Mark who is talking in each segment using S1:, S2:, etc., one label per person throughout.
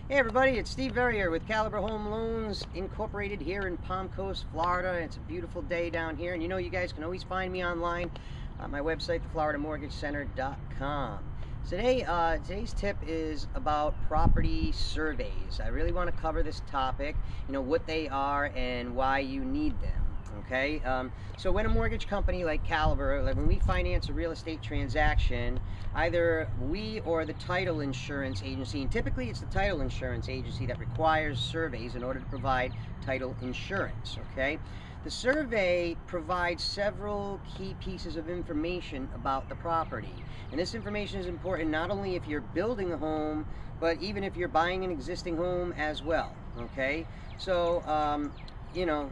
S1: Hey everybody, it's Steve Verrier with Caliber Home Loans Incorporated here in Palm Coast, Florida. It's a beautiful day down here, and you know you guys can always find me online on my website, thefloridamortgagecenter.com. Today's tip is about property surveys. I really want to cover this topic, you know, what they are and why you need them. Okay, so when a mortgage company like Caliber, like when we finance a real estate transaction, either we or the title insurance agency, and typically it's the title insurance agency that requires surveys in order to provide title insurance. Okay, the survey provides several key pieces of information about the property, and this information is important not only if you're building a home, but even if you're buying an existing home as well. Okay, so you know,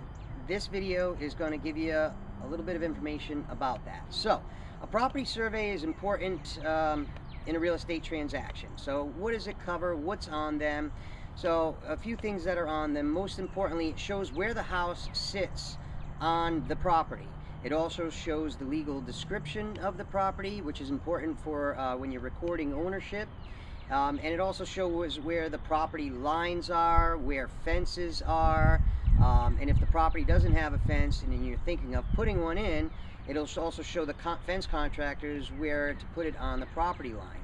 S1: this video is going to give you a little bit of information about that. So a property survey is important in a real estate transaction. So what does it cover? What's on them? So a few things that are on them. Most importantly, it shows where the house sits on the property. It also shows the legal description of the property, which is important for when you're recording ownership. And it also shows where the property lines are, where fences are, and if the property doesn't have a fence and you're thinking of putting one in, it'll also show the fence contractors where to put it on the property line.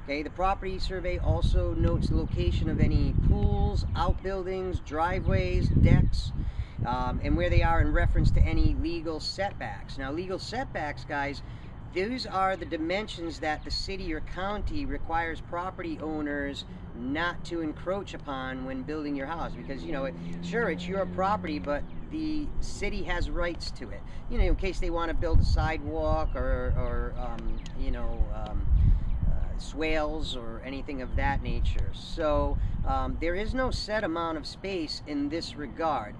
S1: Okay, the property survey also notes the location of any pools, outbuildings, driveways, decks, and where they are in reference to any legal setbacks. Now, legal setbacks, guys, these are the dimensions that the city or county requires property owners not to encroach upon when building your house, because, you know, sure, it's your property, but the city has rights to it, you know, in case they want to build a sidewalk or swales or anything of that nature. So there is no set amount of space in this regard.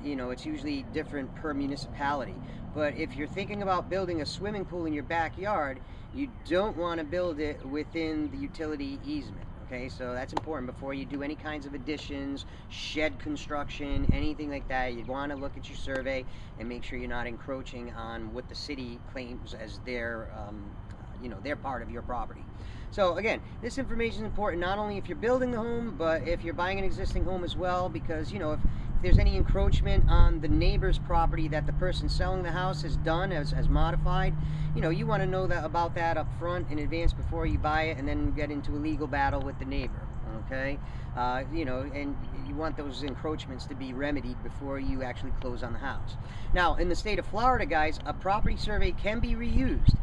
S1: You know, it's usually different per municipality. But if you're thinking about building a swimming pool in your backyard, you don't want to build it within the utility easement. Okay, so that's important before you do any kinds of additions, shed construction, anything like that. You want to look at your survey and make sure you're not encroaching on what the city claims as their their part of your property. So again, this information is important not only if you're building the home, but if you're buying an existing home as well, because, you know, if there's any encroachment on the neighbor's property that the person selling the house has done, as modified, you know, you want to know that about that up front in advance before you buy it and then get into a legal battle with the neighbor. Okay, you know, and you want those encroachments to be remedied before you actually close on the house. Now, in the state of Florida, guys, a property survey can be reused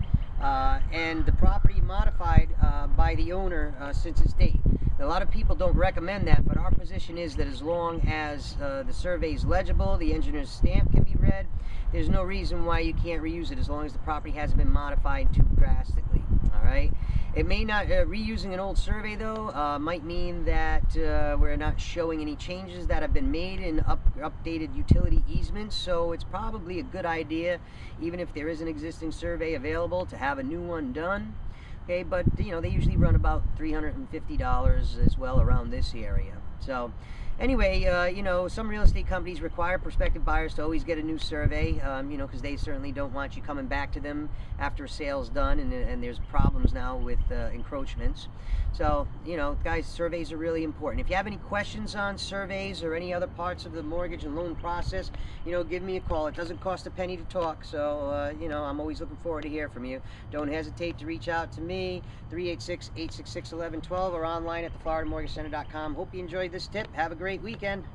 S1: and the property modified by the owner since its date. A lot of people don't recommend that, but our position is that as long as the survey is legible, the engineer's stamp can be read, there's no reason why you can't reuse it as long as the property hasn't been modified too drastically. All right. It may not, reusing an old survey though, might mean that we're not showing any changes that have been made in updated utility easements, so it's probably a good idea, even if there is an existing survey available, to have a new one done. Okay, but, you know, they usually run about $350 as well around this area. So anyway, you know, some real estate companies require prospective buyers to always get a new survey, you know, because they certainly don't want you coming back to them after a sale's done and there's problems now with encroachments. So, you know, guys, surveys are really important. If you have any questions on surveys or any other parts of the mortgage and loan process, you know, give me a call. It doesn't cost a penny to talk, so, you know, I'm always looking forward to hear from you. Don't hesitate to reach out to me, 386-866-1112, or online at thefloridamortgagecenter.com. Hope you enjoyed this tip. Have a great weekend.